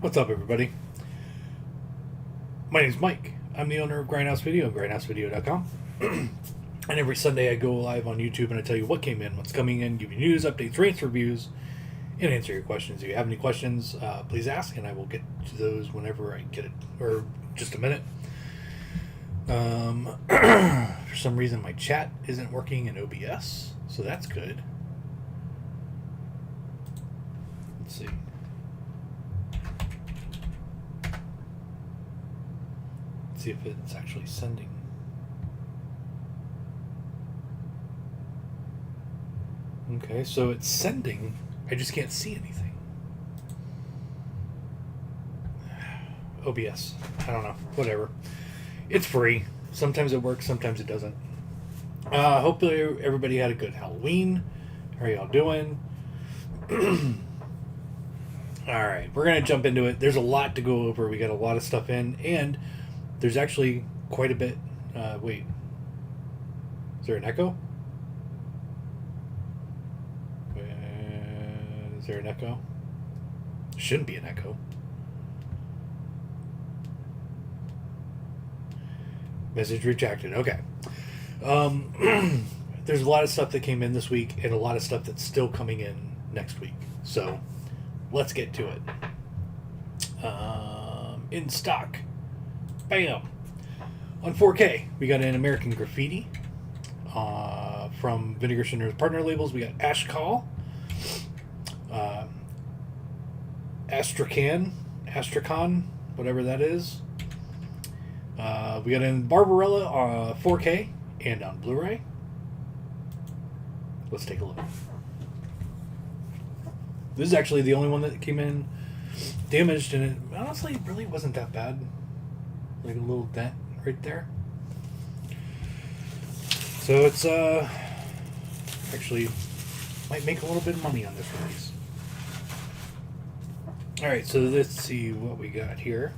What's up, everybody? My name's Mike. I'm the owner of Grindhouse Video, grindhousevideo.com. And every Sunday I go live on YouTube and I tell you what came in, what's coming in, give you news, updates, rates, reviews, and answer your questions. If you have any questions, please ask, and I will get to those whenever I get it, or just a minute. For some reason, my chat isn't working in OBS, so that's good. Let's see. See if it's actually sending. Okay, so it's sending. I just can't see anything. OBS. I don't know. Whatever. It's free. Sometimes it works, sometimes it doesn't. Hopefully everybody had a good Halloween. How are y'all doing? Alright, we're going to jump into it. There's a lot to go over. We got a lot of stuff in, and there's actually quite a bit. Wait. Is there an echo? Is there an echo? Shouldn't be an echo. Message rejected. Okay. There's a lot of stuff that came in this week and a lot of stuff that's still coming in next week. So let's get to it. In stock. Bam. On 4K, we got an American Graffiti from Vinegar Syndrome's partner labels. We got Ashkal, Astrakhan, whatever that is. We got in Barbarella 4K and on Blu-ray. Let's take a look. This is actually the only one that came in damaged, and it honestly really wasn't that bad. Like a little dent right there. So it's actually might make a little bit of money on this release. Alright, so let's see what we got here.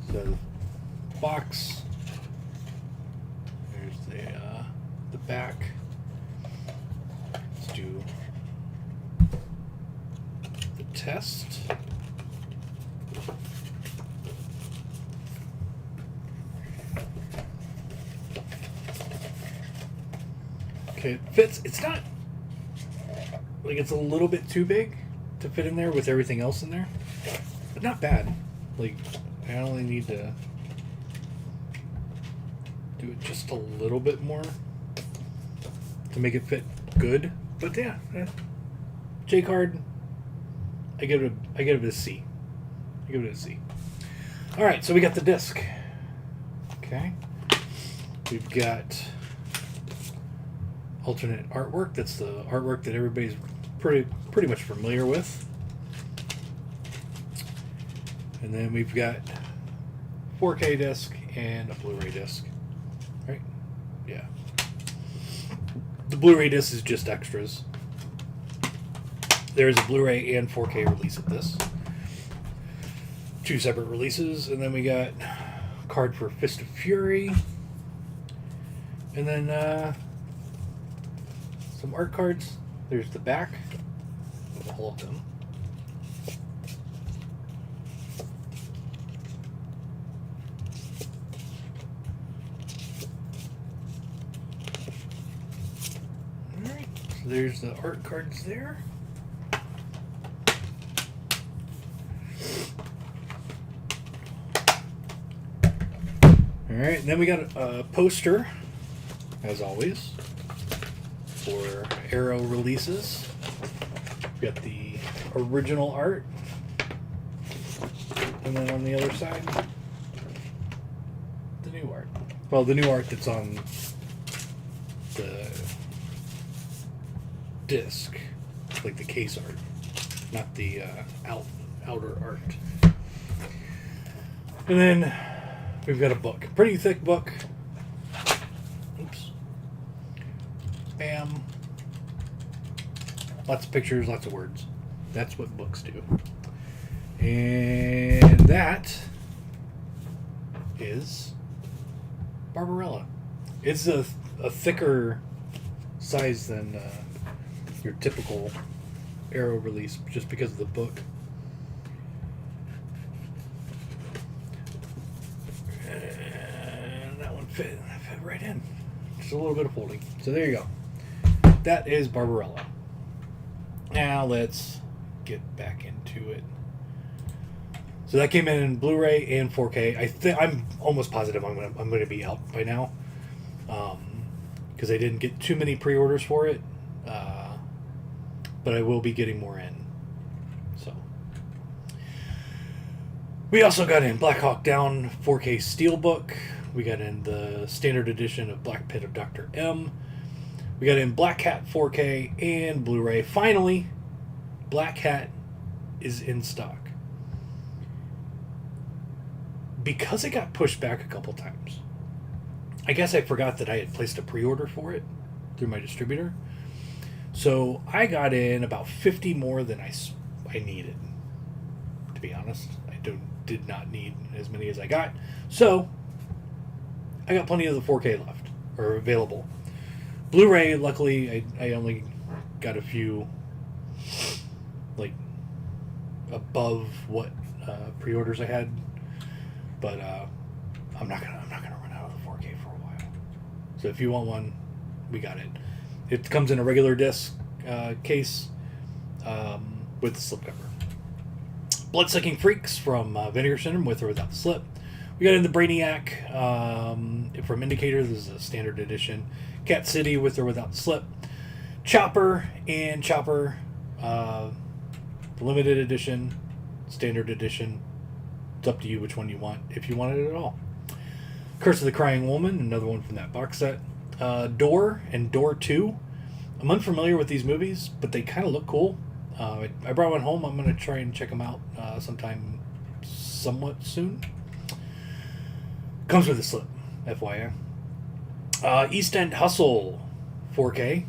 So the box, there's the back. Let's do the test. Okay, it fits. It's not like it's a little bit too big to fit in there with everything else in there, but not bad. Like, I only need to do it just a little bit more to make it fit good. But yeah, J card. I give it a C. I give it a C. All right, so we got the disc. Okay, we've got alternate artwork. That's the artwork that everybody's pretty much familiar with. And then we've got 4K disc and a Blu-ray disc, right? Yeah. The Blu-ray disc is just extras. There is a Blu-ray and 4K release of this. Two separate releases. And then we got a card for Fist of Fury. And then some art cards. There's the back of all of them. Alright, so there's the art cards there. Alright, and then we got a poster, as always, for Arrow releases. We got the original art, and then on the other side, the new art. Well, the new art that's on the disc, like the case art, not the outer art. And then we've got a book, pretty thick book. Oops. Bam. Lots of pictures, lots of words. That's what books do. And that is Barbarella. It's a thicker size than your typical Arrow release, just because of the book fit right in. Just a little bit of folding. So there you go. That is Barbarella. Now let's get back into it. So that came in Blu-ray and 4K. I'm almost positive I'm gonna be out by now, because I didn't get too many pre-orders for it, but I will be getting more in. So we also got in Black Hawk Down 4K Steelbook. We got in the standard edition of Black Pit of Dr. M. We got in Black Hat 4K and Blu-ray. Finally, Black Hat is in stock. Because it got pushed back a couple times, I guess I forgot that I had placed a pre-order for it through my distributor. So I got in about 50 more than I needed. To be honest, I did not need as many as I got. So I got plenty of the 4K left, or available. Blu-ray, luckily, I only got a few, like, above what pre-orders I had. But I'm not gonna run out of the 4K for a while. So if you want one, we got it. It comes in a regular disc case with the slipcover. Bloodsucking Freaks from Vinegar Syndrome, with or without the slip. We got in the Brainiac from Indicator. This is a standard edition. Cat City, with or without the slip. Chopper and Chopper, limited edition, standard edition. It's up to you which one you want, if you want it at all. Curse of the Crying Woman, another one from that box set. Door and Door 2. I'm unfamiliar with these movies, but they kind of look cool. I brought one home. I'm going to try and check them out sometime somewhat soon. Comes with a slip, FYI. East End Hustle 4K,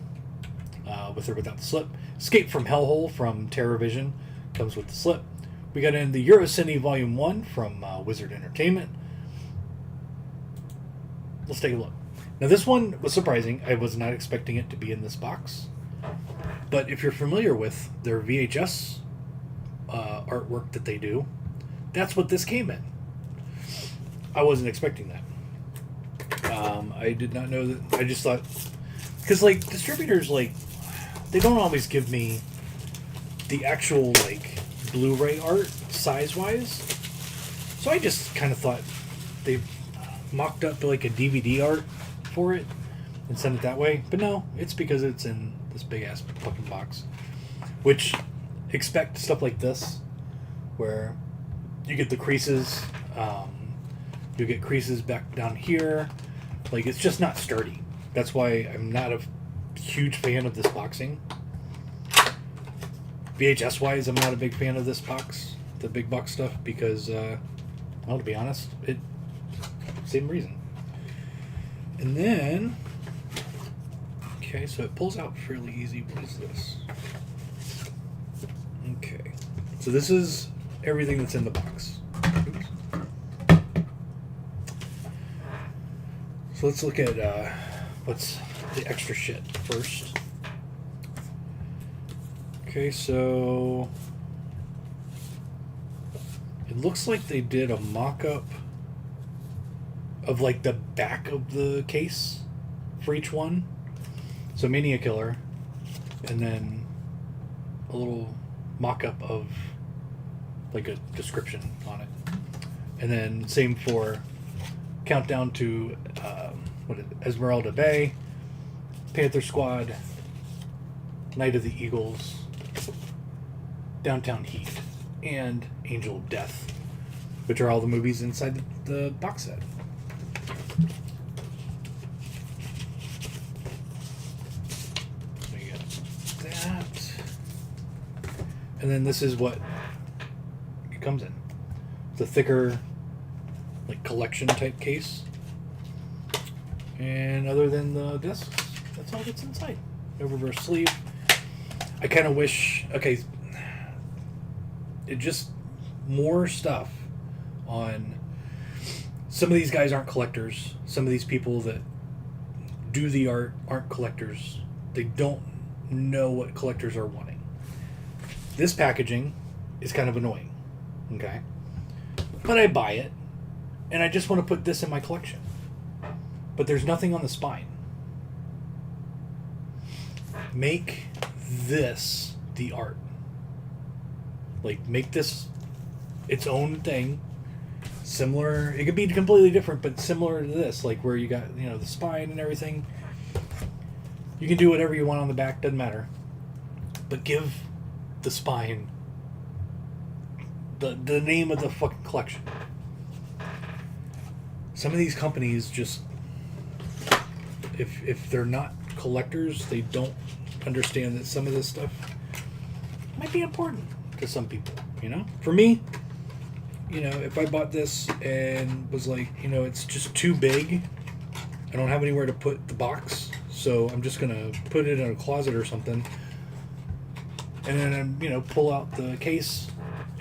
with or without the slip. Escape from Hellhole from TerrorVision, comes with the slip. We got in the Eurocine Volume 1 from Wizard Entertainment. Let's take a look. Now this one was surprising. I was not expecting it to be in this box. But if you're familiar with their VHS artwork that they do, that's what this came in. I wasn't expecting that. I did not know that. I just thought, because like distributors, like they don't always give me the actual like Blu-ray art size-wise. So I just kind of thought they mocked up like a DVD art for it and sent it that way. But no, it's because it's in this big-ass fucking box. Which, expect stuff like this, where you get the creases, you get creases back down here. Like, it's just not sturdy. That's why I'm not a huge fan of this boxing. VHS-wise, I'm not a big fan of this box, the big box stuff, because, well, to be honest, same reason. And then, okay, so it pulls out fairly easy. What is this? Okay, so this is everything that's in the box. Oops. So let's look at what's the extra shit first. Okay, so it looks like they did a mock-up of like the back of the case for each one. So Mania Killer, and then a little mock-up of like a description on it. And then same for Countdown to Esmeralda Bay, Panther Squad, Night of the Eagles, Downtown Heat, and Angel of Death, which are all the movies inside the box set. We got that. And then this is what it comes in. It's a thicker, like, collection type case. And other than the discs, that's all that's inside. No reverse sleeve. I kind of wish, okay, it just more stuff on, some of these guys aren't collectors. Some of these people that do the art aren't collectors. They don't know what collectors are wanting. This packaging is kind of annoying, okay? But I buy it, and I just want to put this in my collection. but there's nothing on the spine. Make this the art. Like, make this its own thing. Similar, it could be completely different, but similar to this, like where you got, you know, the spine and everything. You can do whatever you want on the back, doesn't matter. But give the spine the name of the fucking collection. Some of these companies just, if they're not collectors, they don't understand that some of this stuff might be important to some people, you know? For me, you know, if I bought this and was like, you know, it's just too big, I don't have anywhere to put the box, so I'm just going to put it in a closet or something, and then, you know, pull out the case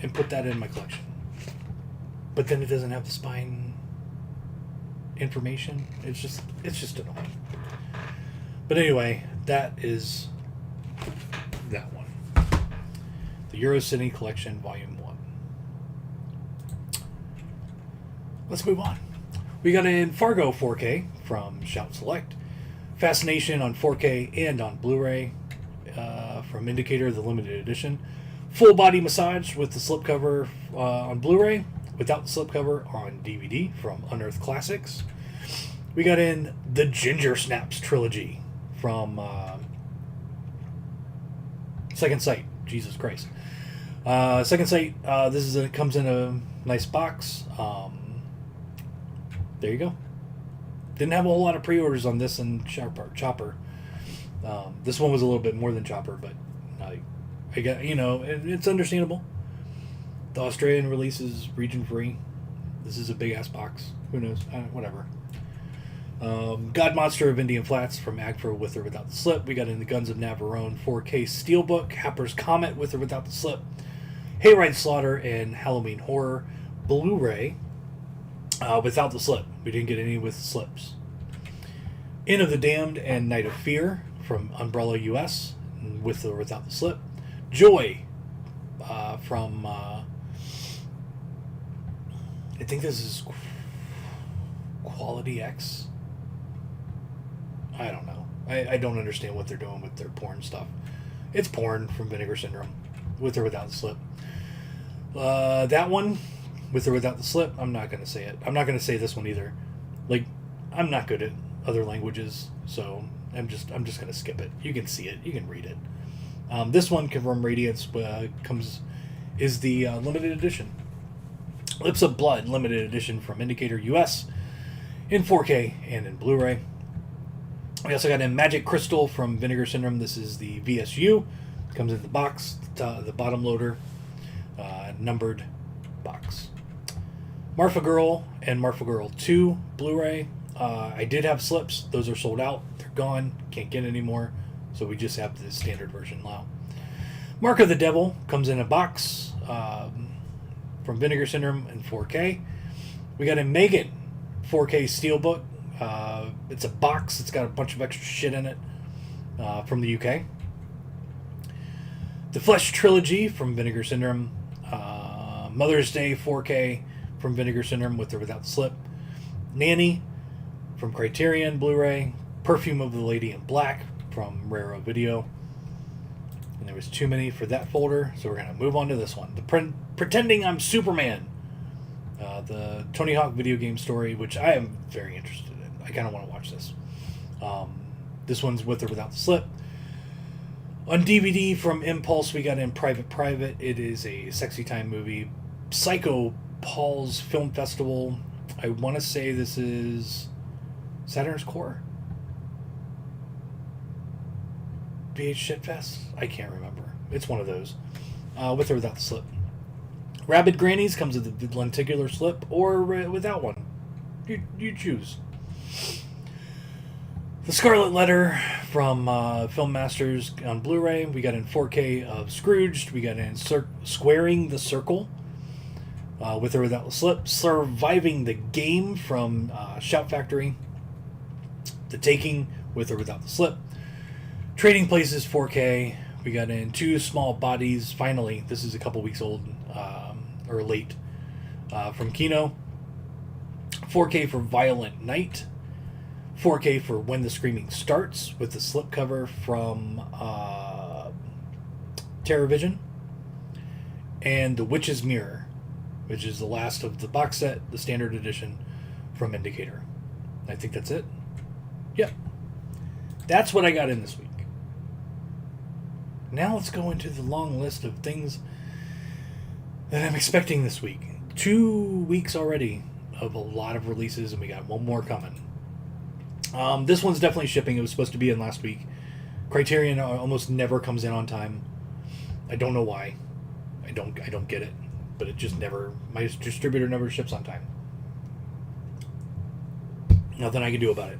and put that in my collection. But then it doesn't have the spine information. It's just annoying. But anyway, that is that one. The Euro City Collection, Volume 1. Let's move on. We got in Fargo 4K from Shout Select. Fascination on 4K and on Blu-ray from Indicator, the limited edition. Full body massage with the slipcover on Blu-ray, without the slipcover on DVD from Unearthed Classics. We got in the Ginger Snaps trilogy from Second Sight. Jesus Christ. Second Sight, it comes in a nice box. There you go. Didn't have a whole lot of pre-orders on this and Chopper. This one was a little bit more than Chopper, but I got, you know, it's understandable. The Australian release is region free. This is a big ass box. Who knows? Whatever. God Monster of Indian Flats from Agfa with or without the slip. We got in the Guns of Navarone 4K Steelbook, Happer's Comet with or without the slip, Hayride Slaughter, and Halloween Horror Blu-ray without the slip. We didn't get any with slips. Inn of the Damned and Night of Fear from Umbrella US with or without the slip. Joy from I think this is Quality X. I don't know. I don't understand what they're doing with their porn stuff. It's porn from Vinegar Syndrome with or without the slip. That one with or without the slip, I'm not going to say it. I'm not going to say this one either. Like, I'm not good at other languages, so I'm just going to skip it. You can see it. You can read it. This one from Radiance is the limited edition. Lips of Blood limited edition from Indicator US in 4K and in Blu-ray. We also got in Magic Crystal from Vinegar Syndrome. This is the VSU. Comes in the box, the bottom loader, numbered box. Marfa Girl and Marfa Girl 2 Blu-ray. I did have slips. Those are sold out. They're gone. Can't get any more. So we just have the standard version now. Mark of the Devil comes in a box from Vinegar Syndrome in 4K. We got a Megan 4K Steelbook. It's a box. It's got a bunch of extra shit in it from the UK. The Flesh Trilogy from Vinegar Syndrome. Mother's Day 4K from Vinegar Syndrome with or without the slip. Nanny from Criterion Blu-ray. Perfume of the Lady in Black from Raro Video. And there was too many for that folder, so we're going to move on to this one. The Pretending I'm Superman. The Tony Hawk video game story, which I am very interested in. I kind of want to watch this. This one's with or without the slip. On DVD from Impulse, we got in Private Private. It is a sexy time movie. Psycho Paul's Film Festival. I want to say this is Saturn's Core? VH Shitfest? I can't remember. It's one of those. With or without the slip. Rabid Grannies comes with the lenticular slip or without one. You choose. The Scarlet Letter from Film Masters on Blu-ray. We got in 4K of Scrooged. We got in Squaring the Circle with or without the slip. Surviving the Game from Shout Factory. The Taking with or without the slip. Trading Places 4K. We got in Two Small Bodies. Finally, this is a couple weeks old or late from Kino. 4K for Violent Night. 4K for When the Screaming Starts with the slipcover from TerraVision, and The Witch's Mirror, which is the last of the box set, the standard edition from Indicator. I think that's it. Yep. That's what I got in this week. Now let's go into the long list of things that I'm expecting this week. 2 weeks already of a lot of releases, and we got one more coming. This one's definitely shipping. It was supposed to be in last week. Criterion almost never comes in on time. I don't know why. I don't get it. But it just never... My distributor never ships on time. Nothing I can do about it.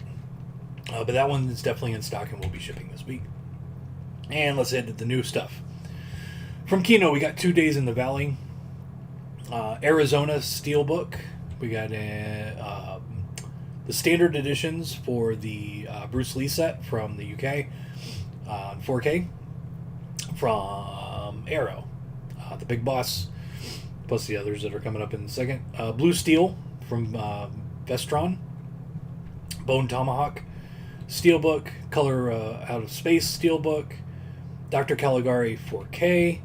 But that one is definitely in stock and will be shipping this week. And let's head to the new stuff. From Kino, we got 2 Days in the Valley. Arizona Steelbook. We got the standard editions for the Bruce Lee set from the UK on 4K from Arrow, the Big Boss, plus the others that are coming up in a second. Blue Steel from Vestron. Bone Tomahawk Steelbook. Color Out of Space Steelbook. Dr. Caligari 4K.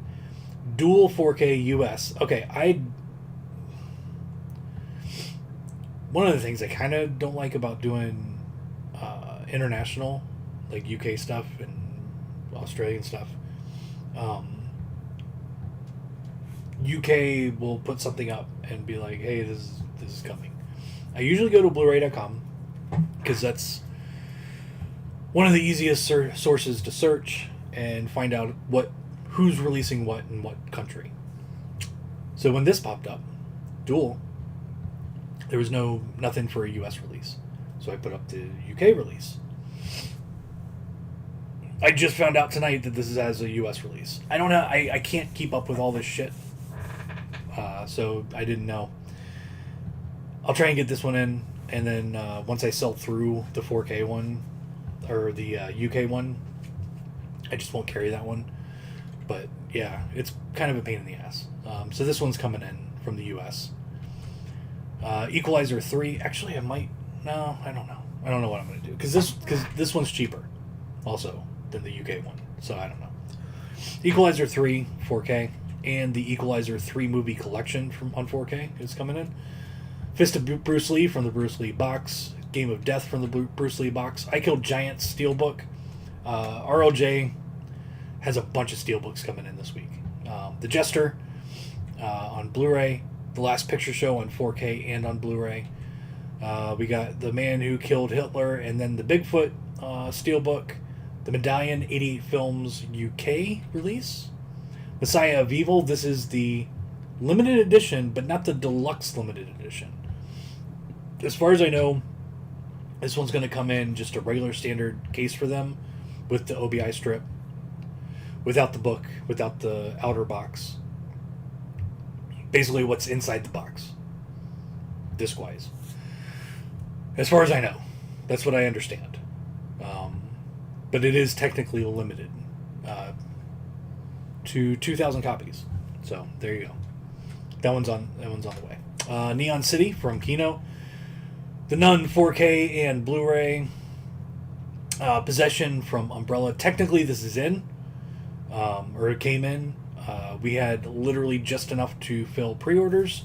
Dual 4K US. Okay, one of the things I kind of don't like about doing international, like UK stuff and Australian stuff, UK will put something up and be like, hey, this is coming. I usually go to Blu-ray.com because that's one of the easiest sources to search and find out who's releasing what in what country. So when this popped up, Dual, there was nothing for a US release. So I put up the UK release. I just found out tonight that this is as a US release. I don't know. I can't keep up with all this shit. So I didn't know. I'll try and get this one in. And then once I sell through the 4K one, or the UK one, I just won't carry that one. But yeah, it's kind of a pain in the ass. So this one's coming in from the US. Equalizer 3. Actually, I might... No, I don't know. I don't know what I'm going to do. Because this one's cheaper also than the UK one. So I don't know. Equalizer 3 4K. And the Equalizer 3 movie collection on 4K is coming in. Fist of Bruce Lee from the Bruce Lee box. Game of Death from the Bruce Lee box. I Killed Giants Steelbook. RLJ has a bunch of Steelbooks coming in this week. The Jester on Blu-ray. The Last Picture Show on 4K and on Blu-ray. We got The Man Who Killed Hitler, and then the Bigfoot Steelbook. The Medallion 88 Films UK release. Messiah of Evil. This is the limited edition, but not the deluxe limited edition. As far as I know, this one's going to come in just a regular standard case for them with the OBI strip, without the book, without the outer box. Basically what's inside the box, disc-wise. As far as I know. That's what I understand. But it is technically limited to 2,000 copies. So, there you go. That one's on the way. Neon City from Kino. The Nun 4K and Blu-ray. Possession from Umbrella. Technically this is in. Or it came in. We had literally just enough to fill pre-orders.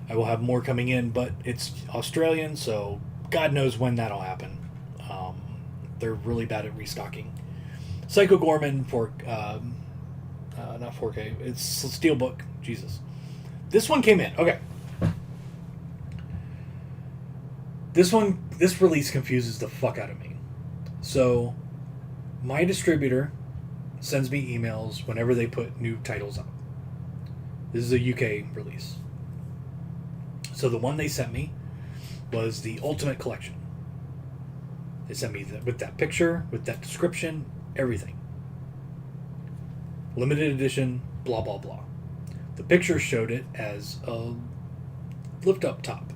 I will have more coming in, but it's Australian, so God knows when that'll happen. They're really bad at restocking. Psycho Gorman for not 4K. It's Steelbook. Jesus. This one came in. Okay. This release confuses the fuck out of me. So, my distributor sends me emails whenever they put new titles up. This is a UK release. So the one they sent me was the Ultimate Collection. They sent me with that picture, with that description, everything. Limited edition, blah, blah, blah. The picture showed it as a lift-up top.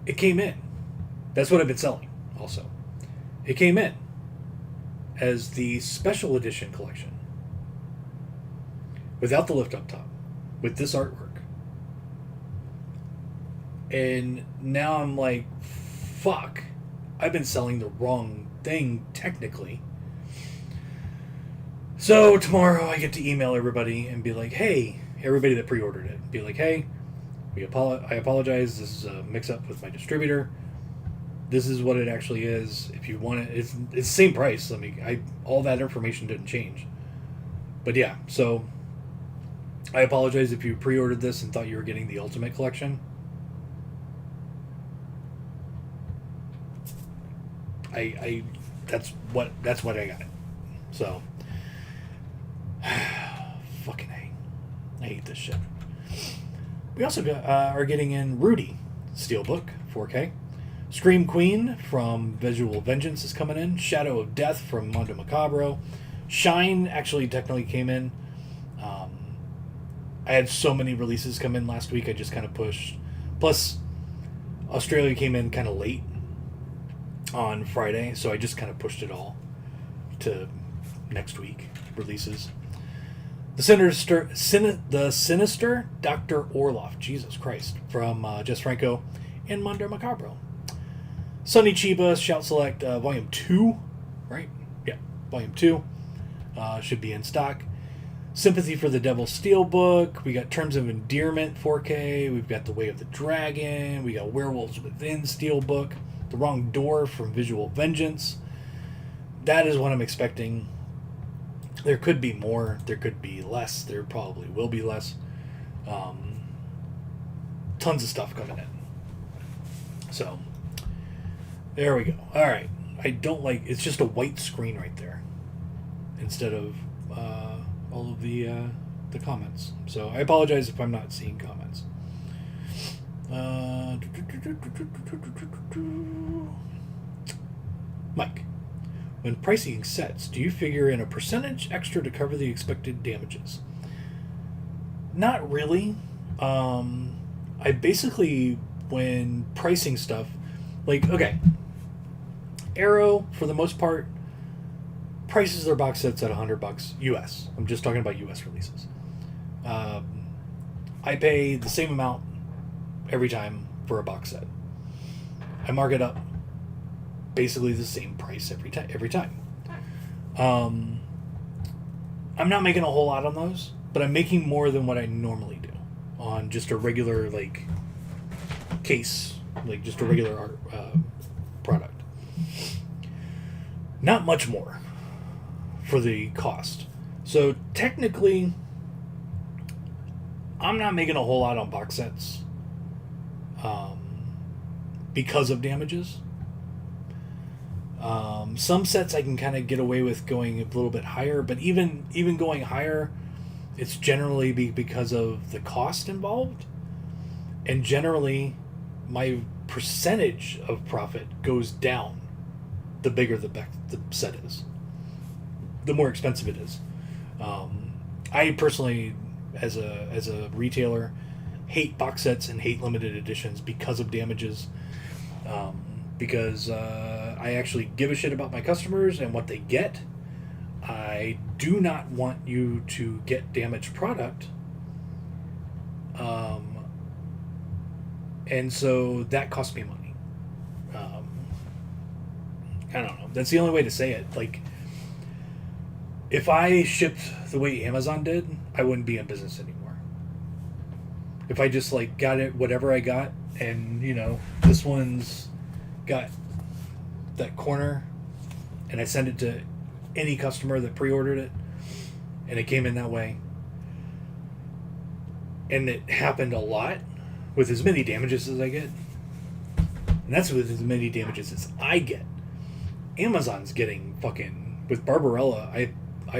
It came in. That's what I've been selling, also. It came in as the special edition collection without the lift up top, with this artwork. And now I'm like, fuck, I've been selling the wrong thing technically. So tomorrow I get to email everybody and be like, hey, everybody that pre-ordered it, be like, hey, I apologize. This is a mix-up with my distributor. This is what it actually is. If you want it, it's the same price. All that information didn't change. But yeah, so I apologize if you pre-ordered this and thought you were getting the Ultimate Collection. That's what I got. So fucking I hate this shit. We also are getting in Rudy Steelbook 4K. Scream Queen from Visual Vengeance is coming in. Shadow of Death from Mondo Macabro. Shine actually technically came in. I had so many releases come in last week, I just kind of pushed. Plus, Australia came in kind of late on Friday, so I just kind of pushed it all to next week releases. The Sinister Dr. Orloff, Jesus Christ, from Jess Franco and Mondo Macabro. Sonny Chiba Shout Select Volume 2, right? Yeah, Volume 2 should be in stock. Sympathy for the Devil Steelbook. We got Terms of Endearment 4K. We've got The Way of the Dragon. We got Werewolves Within Steelbook. The Wrong Door from Visual Vengeance. That is what I'm expecting. There could be more. There could be less. There probably will be less. Tons of stuff coming in. So, there we go. Alright. I don't like... It's just a white screen right there. Instead of all of the comments. So, I apologize if I'm not seeing comments. Mike, when pricing sets, do you figure in a percentage extra to cover the expected damages? Not really. I basically, when pricing stuff, like, okay, Arrow, for the most part, prices their box sets at $100 US. I'm just talking about US releases. I pay the same amount every time for a box set. I mark it up basically the same price every time. I'm not making a whole lot on those, but I'm making more than what I normally do on just a regular case, just a regular art product. Not much more for the cost. So technically, I'm not making a whole lot on box sets because of damages. Some sets I can kind of get away with going a little bit higher, but even going higher, it's generally because of the cost involved, and generally my percentage of profit goes down the bigger the set is, the more expensive it is. I personally, as a retailer, hate box sets and hate limited editions because of damages. Because I actually give a shit about my customers and what they get. I do not want you to get damaged product. And so that costs me money. I don't know. That's the only way to say it. If I shipped the way Amazon did, I wouldn't be in business anymore. If I just got it, whatever I got, and this one's got that corner, and I send it to any customer that pre-ordered it, and it came in that way, and it happened a lot with as many damages as I get, and that's with as many damages as I get. Amazon's getting fucking, with Barbarella, I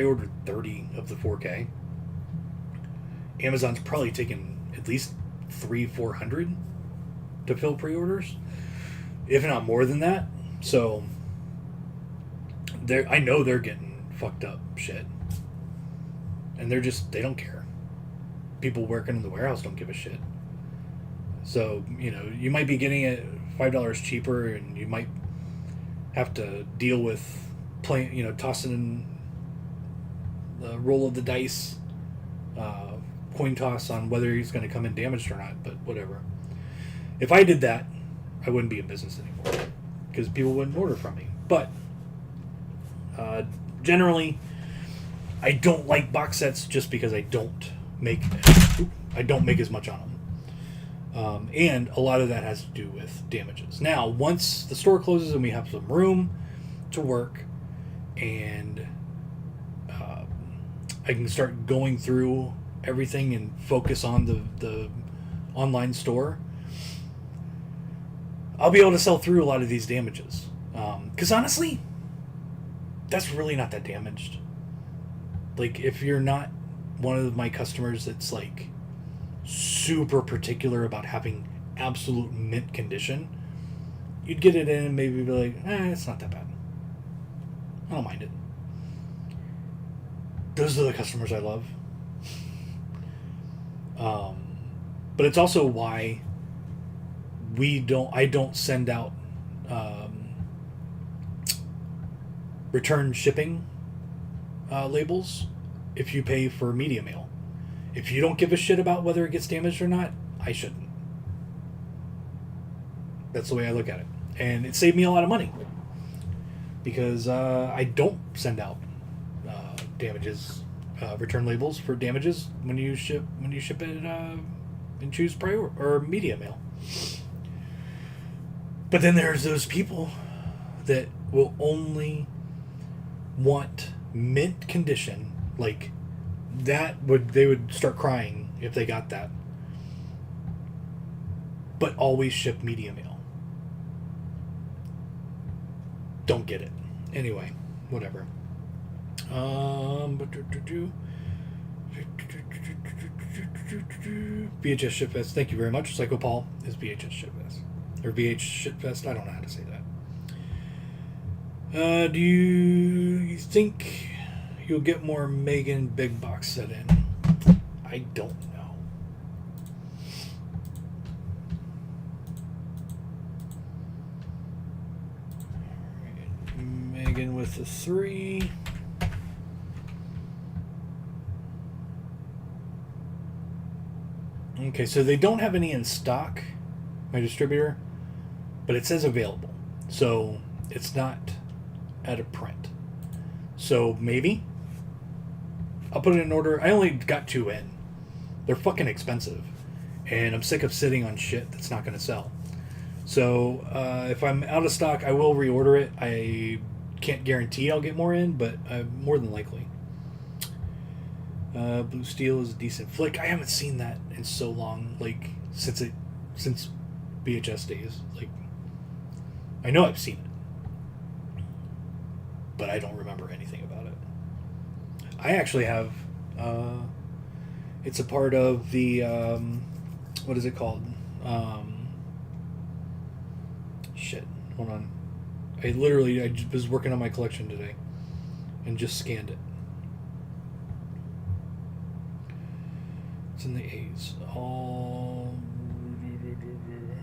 ordered 30 of the 4K. Amazon's probably taken at least 300-400 to fill pre-orders, if not more than that. So I know they're getting fucked up shit, and they don't care. People working in the warehouse don't give a shit. So you might be getting it $5 cheaper, and you might have to deal with tossing in the roll of the dice, coin toss on whether he's going to come in damaged or not, but whatever. If I did that, I wouldn't be in business anymore because people wouldn't order from me. But generally, I don't like box sets just because I don't make as much on them. And a lot of that has to do with damages. Now, once the store closes and we have some room to work, and I can start going through everything and focus on the online store, I'll be able to sell through a lot of these damages. Because honestly, that's really not that damaged. Like, if you're not one of my customers that's like super particular about having absolute mint condition, you'd get it in and maybe be like, it's not that bad. I don't mind it. Those are the customers I love. But it's also why I don't send out return shipping labels if you pay for media mail. If you don't give a shit about whether it gets damaged or not, I shouldn't. That's the way I look at it. And it saved me a lot of money. Because I don't send out damages, return labels for damages when you ship it and choose prior or media mail. But then there's those people that will only want mint condition, like they would start crying if they got that, but always ship media mail. Don't get it. Anyway, whatever. VHS Shipfest. Thank you very much. Psycho Paul is VHS Shipfest. Or VH Shitfest. I don't know how to say that. Do you think you'll get more Megan big box set in? I don't know. Megan with the 3. Okay, so they don't have any in stock, my distributor, but it says available. So it's not at a print. So maybe I'll put it in order. I only got 2 in. They're fucking expensive. And I'm sick of sitting on shit that's not going to sell. So if I'm out of stock, I will reorder it. I can't guarantee I'll get more in, but more than likely. Blue Steel is a decent flick. I haven't seen that in so long, like since VHS days. Like, I know I've seen it, but I don't remember anything about it. I actually have. It's a part of the what is it called? Shit. Hold on. I was working on my collection today, and just scanned it. It's in the A's.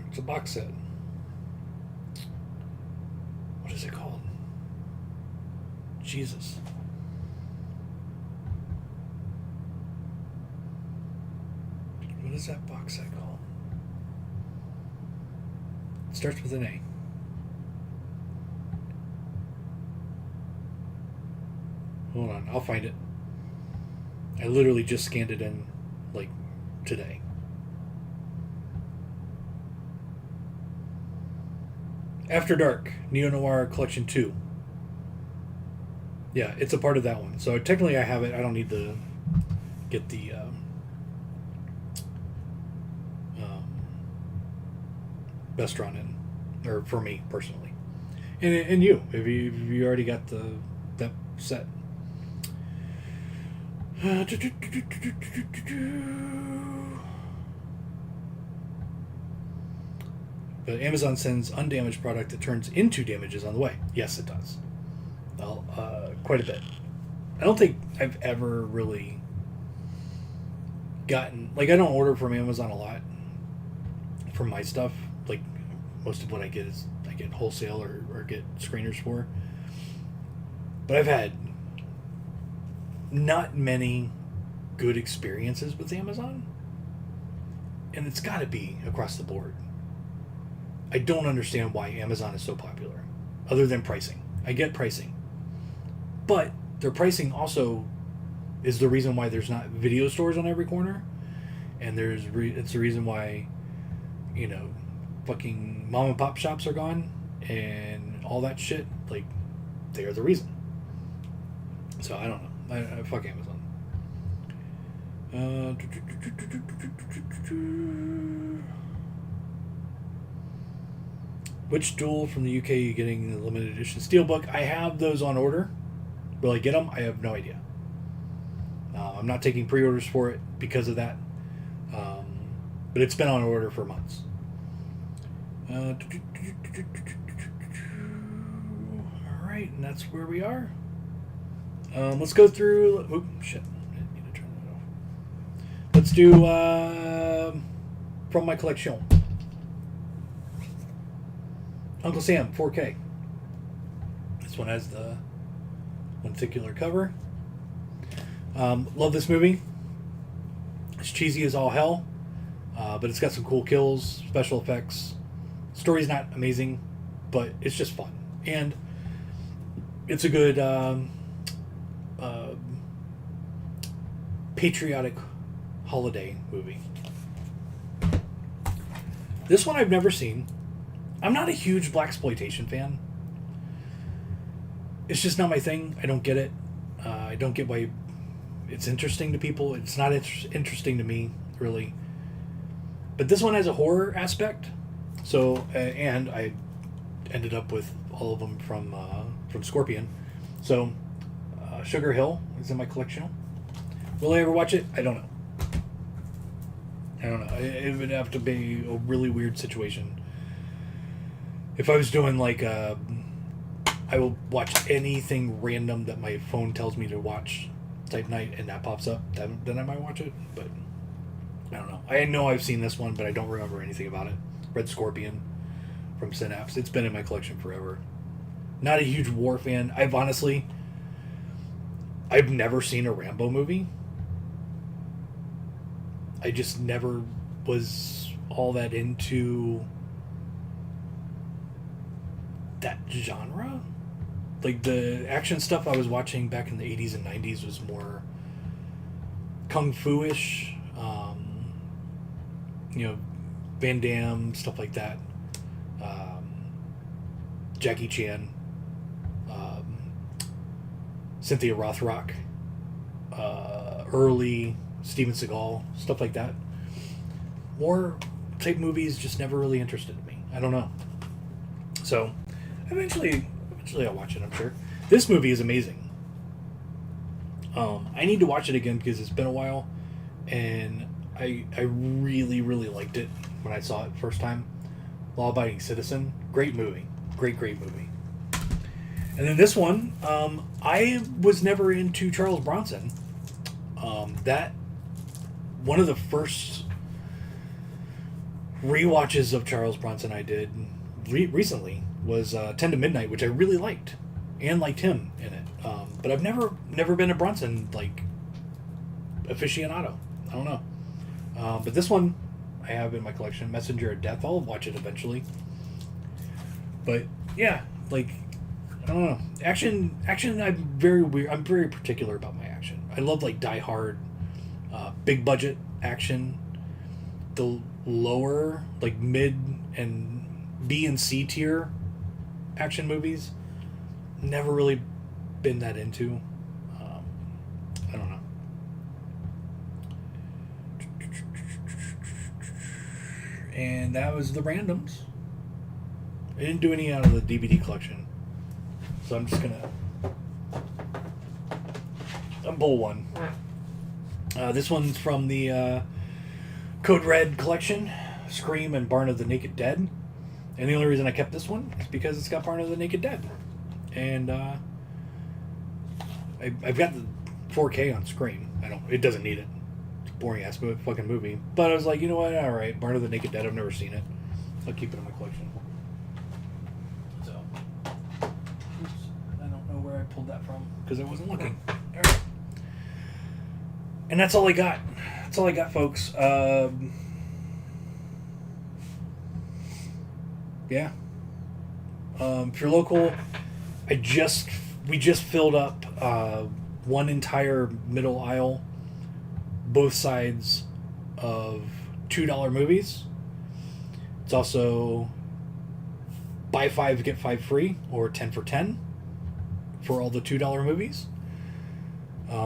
It's a box set. What is it called? Jesus. What is that box set called? It starts with an A. Hold on, I'll find it. I literally just scanned it in, like, today. After Dark, Neo-Noir Collection 2. Yeah, it's a part of that one. So technically I have it. I don't need to get the best run in. Or for me, personally. And you, if you already got that set. But Amazon sends undamaged product that turns into damages on the way. Yes, it does. Well, quite a bit. I don't think I've ever really gotten... Like, I don't order from Amazon a lot for my stuff. Like, most of what I get is I get wholesale or get screeners for. But I've had not many good experiences with Amazon. And it's got to be across the board. I don't understand why Amazon is so popular, other than pricing. I get pricing, but their pricing also is the reason why there's not video stores on every corner, and it's the reason why, you know, fucking mom and pop shops are gone and all that shit. Like, they are the reason. So I don't know. I fuck Amazon. Which Duel from the UK are you getting the limited edition Steelbook? I have those on order. Will I get them? I have no idea. I'm not taking pre-orders for it because of that. But it's been on order for months. Alright, and that's where we are. Let's go through... Oh, shit. I need to turn that off. Let's do From My Collection. Uncle Sam, 4K. This one has the lenticular cover. Love this movie. It's cheesy as all hell, but it's got some cool kills, special effects. Story's not amazing, but it's just fun. And it's a good patriotic holiday movie. This one I've never seen. I'm not a huge blaxploitation fan. It's just not my thing. I don't get it. I don't get why it's interesting to people. It's not interesting to me, really. But this one has a horror aspect. So, and I ended up with all of them from Scorpion. So, Sugar Hill is in my collection. Will I ever watch it? I don't know. It would have to be a really weird situation. If I was doing like I will watch anything random that my phone tells me to watch type night and that pops up, then I might watch it. But I don't know. I know I've seen this one, but I don't remember anything about it. Red Scorpion from Synapse. It's been in my collection forever. Not a huge war fan. I've never seen a Rambo movie. I just never was all that into that genre. Like, the action stuff I was watching back in the 80s and 90s was more kung fu-ish, Van Damme, stuff like that, Jackie Chan, Cynthia Rothrock, early Steven Seagal, stuff like that. War type movies just never really interested me. I don't know. So, eventually I'll watch it, I'm sure. This movie is amazing. I need to watch it again because it's been a while, and I really, really liked it when I saw it first time. Law Abiding Citizen, great movie. Great movie. And then this one, I was never into Charles Bronson. That one of the first rewatches of Charles Bronson I did recently was 10 to Midnight, which I really liked, and liked him in it. But I've never been a Bronson aficionado. I don't know. But this one I have in my collection, Messenger of Death. I'll watch it eventually. But yeah, I don't know. Action. I'm very weird. I'm very particular about my action. I love Die Hard, big budget action. The lower, mid and B and C tier action movies, never really been that into. I don't know. And that was the randoms. I didn't do any out of the DVD collection, so I'm just gonna pull one. This one's from the Code Red collection, Scream and Barn of the Naked Dead. And the only reason I kept this one is because it's got Barn of the Naked Dead. And I've got the 4K on Scream. It doesn't need it. It's a boring ass fucking movie. But I was like, you know what? All right, Barn of the Naked Dead. I've never seen it. I'll keep it in my collection. So, I don't know where I pulled that from because I wasn't looking. All right. And that's all I got. That's all I got, folks. Yeah. If you're local, we just filled up one entire middle aisle, both sides of $2 movies. It's also buy 5 get 5 free, or 10 for 10 for all the $2 movies.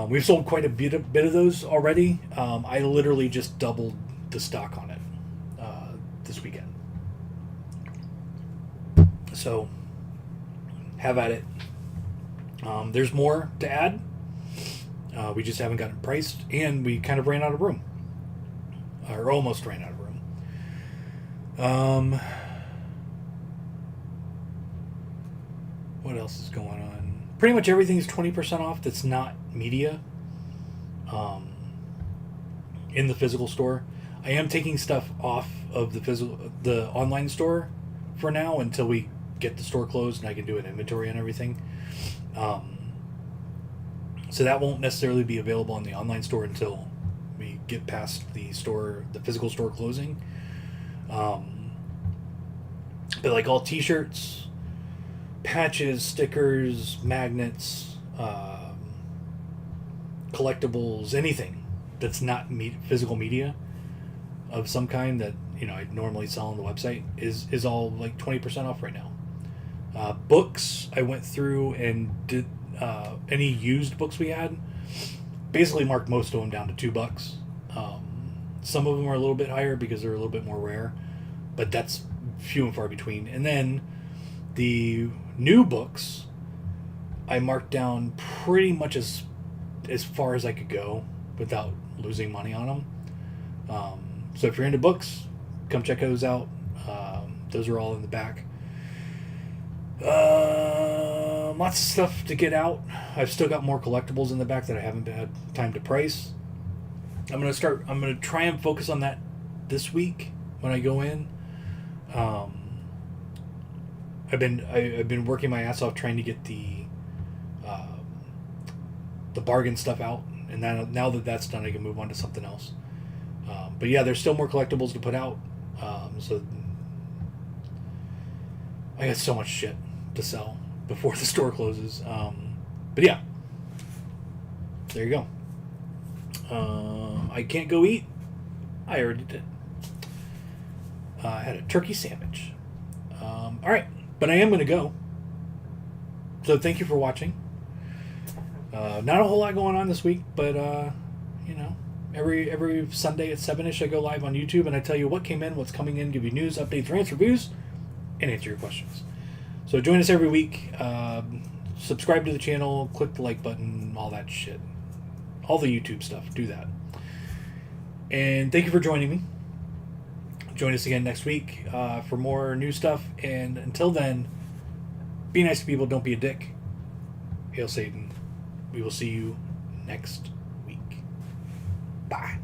We've sold quite a bit of those already. I literally just doubled the stock on it this weekend. So have at it. There's more to add. We just haven't gotten priced, and we kind of ran out of room, or almost ran out of room. What else is going on? Pretty much everything's 20% off that's not media in the physical store. I am taking stuff off of the online store for now until we get the store closed and I can do an inventory and everything. So that won't necessarily be available on the online store until we get past the physical store closing. But like all t-shirts, patches, stickers, magnets, collectibles, anything that's not physical media of some kind that I normally sell on the website is all like 20% off right now. Books, I went through and did any used books we had, basically marked most of them down to $2. Some of them are a little bit higher because they're a little bit more rare, but that's few and far between. And then the new books I marked down pretty much as far as I could go without losing money on them. So if you're into books, come check those out. Those are all in the back. Lots of stuff to get out. I've still got more collectibles in the back that I haven't had time to price. I'm gonna try and focus on that this week when I go in. I've been working my ass off trying to get the bargain stuff out, and now that that's done, I can move on to something else. But yeah, there's still more collectibles to put out. So I got so much shit to sell before the store closes. But yeah, there you go. I can't go eat. I already did. I had a turkey sandwich. All right, but I am going to go. So thank you for watching. Not a whole lot going on this week, but every Sunday at 7ish I go live on YouTube and I tell you what came in, what's coming in, give you news, updates, rants, reviews, and answer your questions. So join us every week. Subscribe to the channel, click the like button, all that shit. All the YouTube stuff. Do that. And thank you for joining me. Join us again next week for more new stuff. And until then, be nice to people, don't be a dick. Hail Satan. We will see you next week. Bye.